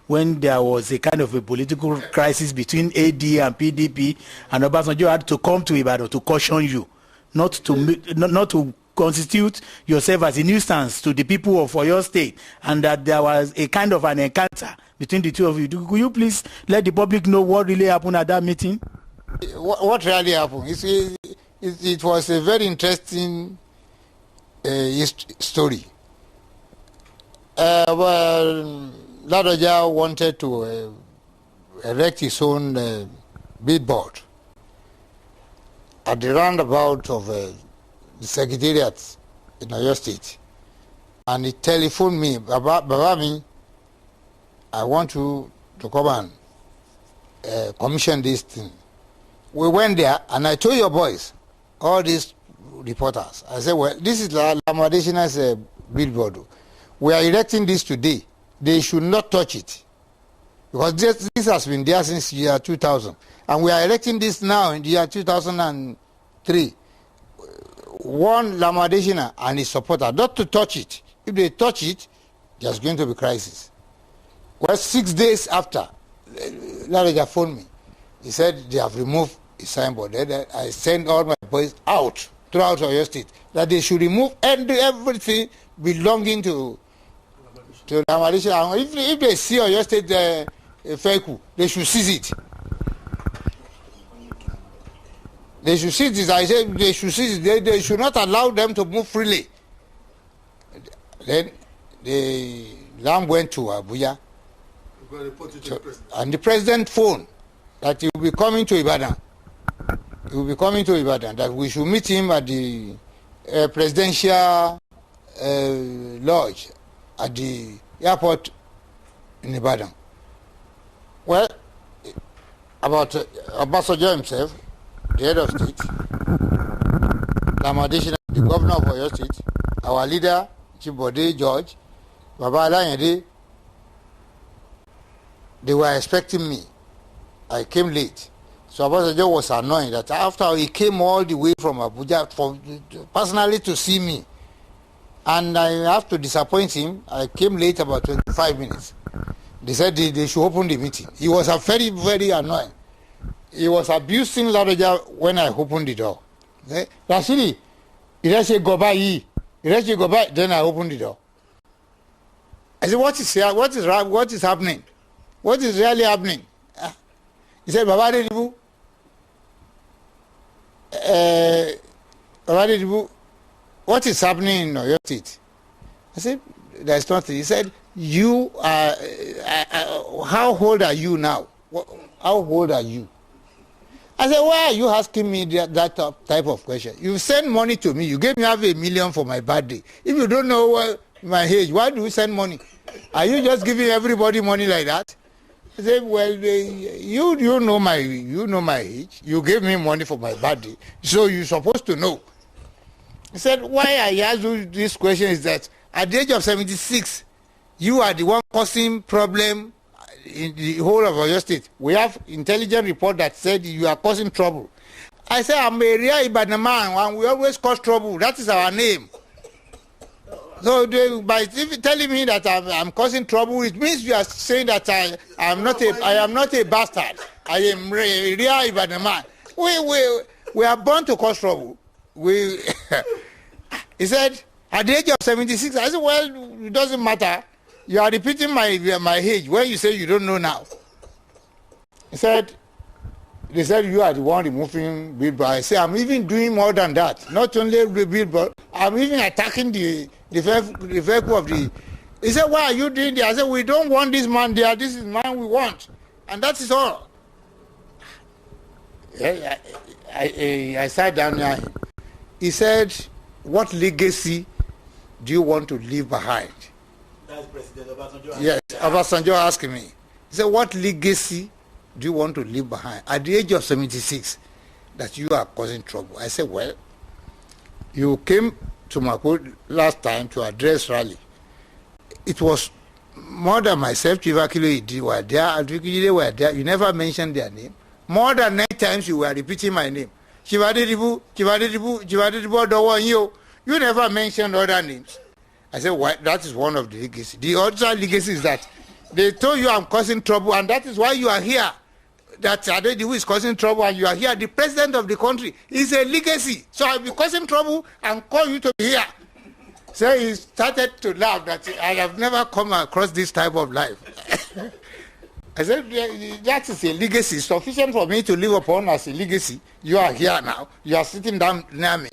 when there was a kind of a political crisis between AD and PDP, and Obasanjo had to come to Ibadan to caution you, not to constitute yourself as a nuisance to the people of your state, and that there was a kind of an encounter between the two of you. Could you please let the public know what really happened at that meeting? What really happened? It was a very interesting story. Well, Ladoja wanted to erect his own billboard at the roundabout of the secretariat in Oyo State, and he telephoned me, Babami, I want you to come and commission this thing. We went there, and I told your boys, all these reporters, I said, well, this is Lamadeshina's billboard. We are erecting this today. They should not touch it, because this has been there since year 2000, and we are erecting this now in the year 2003. One Lamadeshina and his supporter not to touch it. If they touch it, there's going to be crisis. Well, 6 days after, Ladoja phoned me. He said they have removed his signboard. Then I sent all my boys out throughout Oyo State that they should remove everything belonging to Lamadeshina. If they see Oyo State fake, they should seize it. They should seize it. I said they should seize it. They should not allow them to move freely. Then the lamb went to Abuja, and the president phoned that he will be coming to Ibadan. He will be coming to Ibadan, that we should meet him at the presidential lodge at the airport in Ibadan. Well, about Obasanjo himself, the head of state, Lamadeshina, the governor of Oyo State, our leader, Chibode George, Baba Alayande, they were expecting me. I came late. So Obasanjo was annoyed that after he came all the way from Abuja personally to see me, and I have to disappoint him, I came late about 25 minutes. They said they should open the meeting. He was very, very annoyed. He was abusing Ladoja when I opened the door. Rashidi, go by. Then I opened the door. I said, what is here? What is happening? What is really happening? He said, Baba Adedibu, what is happening in your state? I said, there's nothing. He said, you are, how old are you now? How old are you? I said, why are you asking me that type of question? You send money to me. You gave me $500,000 for my birthday. If you don't know my age, why do you send money? Are you just giving everybody money like that? I said, well, you know my age. You gave me money for my birthday, so you're supposed to know. He said, why I asked you this question is that at the age of 76, you are the one causing problem in the whole of Oyo State. We have intelligence report that said you are causing trouble. I said, I'm a real Ibadan man, and we always cause trouble. That is our name. So by telling me that I'm causing trouble, it means you are saying that I am not a bastard. I am a real Ibadan man. We are born to cause trouble. He said, at the age of 76, I said, well, it doesn't matter. You are repeating my age when you say you don't know now. They said you are the one removing billboard. I said, I'm even doing more than that. Not only the billboard, I'm even attacking the vehicle of the... He said, why are you doing that? I said, we don't want this man there. This is the man we want. And that is all. I sat down there. He said, what legacy do you want to leave behind? That's President Obasanjo. Yes, Obasanjo asked me. He said, what legacy do you want to leave behind at the age of 76 that you are causing trouble? I said, well, you came to Mako last time to address rally. It was more than myself, Chivakilo were there, Adwikile were there. You never mentioned their name. More than 9 times you were repeating my name. Chivadedibu, Odowo. You never mentioned other names. I said, why? That is one of the legacy. The other legacy is that They told you I'm causing trouble, and that is why you are here. That Adedibu is causing trouble, and you are here. The president of the country is a legacy. So I'll be causing trouble and call you to be here. So he started to laugh that I have never come across this type of life. I said, that is a legacy. Sufficient for me to live upon as a legacy. You are here now. You are sitting down near me.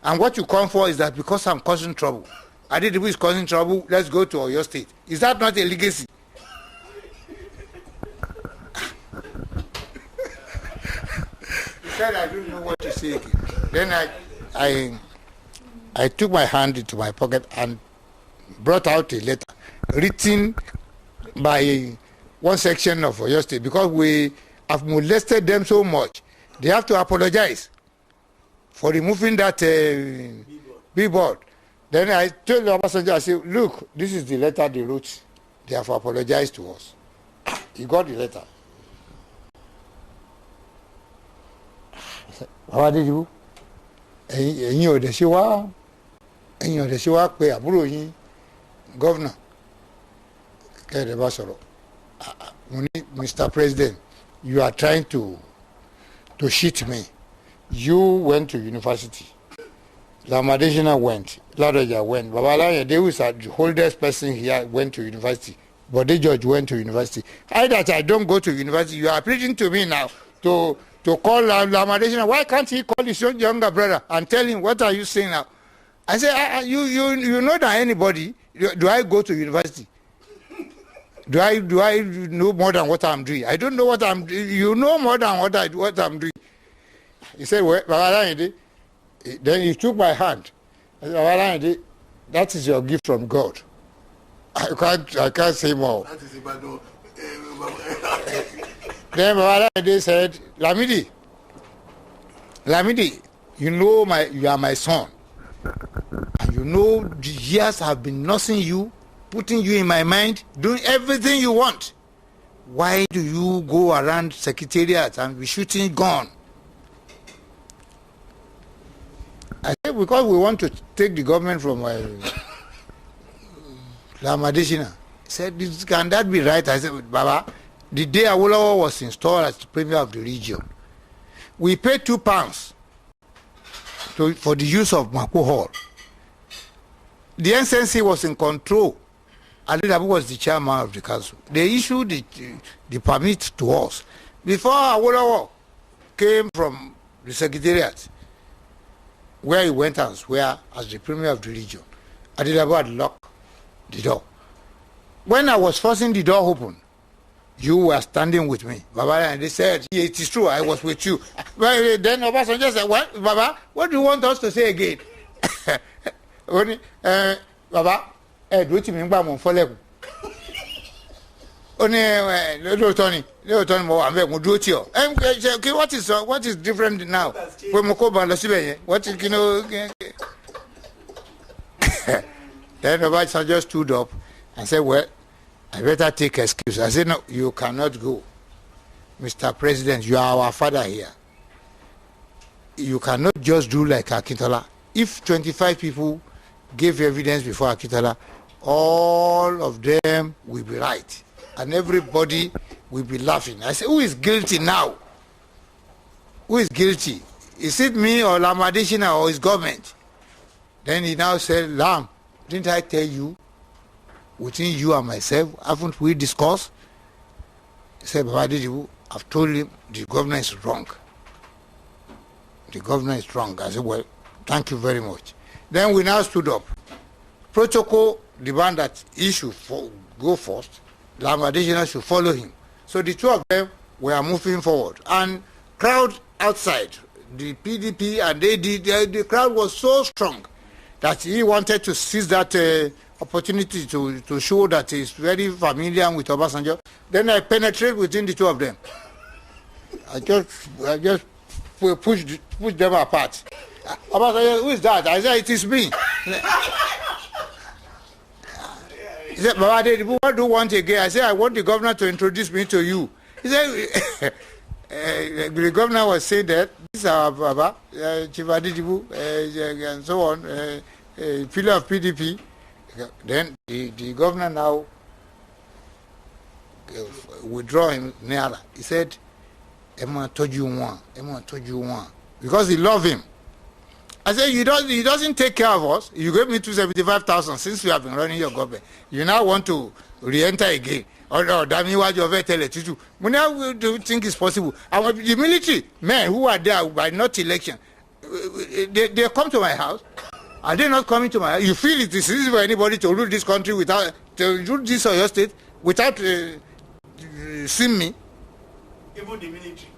And what you come for is that because I'm causing trouble. Adedibu is causing trouble. Let's go to Oyo State. Is that not a legacy? He said, I don't know what to say again. Then I took my hand into my pocket and brought out a letter written by one section of Oyo State, because we have molested them so much. They have to apologize for removing that billboard. Then I told Obasanjo, I said, look, this is the letter they wrote. They have apologized to us. He got the letter. How did you? Ẹ̀yin ò dẹ̀ ṣe wá pé àbúrò yín gọ́vnà kẹ́ẹ̀dẹ̀ bá sọ̀rọ̀. Mr. President, you are trying to cheat me. You went to university. Lamidi went. Ladoja went. Babalaye, they was the oldest person here, went to university. But the judge went to university. That I don't go to university. You are preaching to me now to call Lamidi. Why can't he call his own younger brother and tell him, what are you saying now? I say, you know that anybody, do I go to university? Do I know more than what I'm doing? I don't know what I'm doing. You know more than what I'm doing. He said, well, then he took my hand. I said, that is your gift from God. I can't say more. That is Ibadan. Then they said, Lamidi, you are my son. And you know the years have been nursing you, putting you in my mind, doing everything you want. Why do you go around secretariat and be shooting gun? I said, because we want to take the government from Lamidi. He said, can that be right? I said, Baba, the day Awolowo was installed as the premier of the region, we paid £2 for the use of Mako Hall. The NCNC was in control. Adedibu was the chairman of the council. They issued the permit to us. Before Awolowo came from the secretariat, where he went and swear as the premier of the region, Adedibu had locked the door. When I was forcing the door open, you were standing with me, Baba, and they said, yeah, it is true, I was with you. Well, then Obasanjo said, what, Baba, what do you want us to say again? Baba, what is different now? What is, Then Obasanjo stood up and said, well, I better take excuse. I said, no, you cannot go. Mr. President, you are our father here. You cannot just do like Akintola. If 25 people gave evidence before Akintola, all of them will be right. And everybody will be laughing. I said, who is guilty now? Who is guilty? Is it me or Lamidi or his government? Then he now said, Lam, didn't I tell you? Within you and myself, haven't we discussed? He said, Baba Adedibu, I've told him the governor is wrong. The governor is wrong. I said, well, thank you very much. Then we now stood up. Protocol demand that he should go first. Lamidi should follow him. So the two of them were moving forward. And crowd outside, the PDP and the crowd was so strong that he wanted to seize that opportunity to show that he's very familiar with Obasanjo. Then I penetrate within the two of them. I just push them apart. Obasanjo, who is that? I said, it is me. He said, Baba Adedibu, what do you want again? I said, I want the governor to introduce me to you. He said, the governor was saying that this is our Baba, Chief Adedibu, and so on, pillar of PDP. Then the governor now withdraw him nearer. He said, Emma told you one. Because he loved him. I said, he doesn't take care of us. You gave me 275,000 since we have been running your government. You now want to re-enter again. Oh no, that means what you're telling you. We now do think it's possible. The military men who are there by not election, they come to my house. Are they not coming to my house? You feel it is easy for anybody to rule this country without, to rule this or your state without seeing me? Even the military.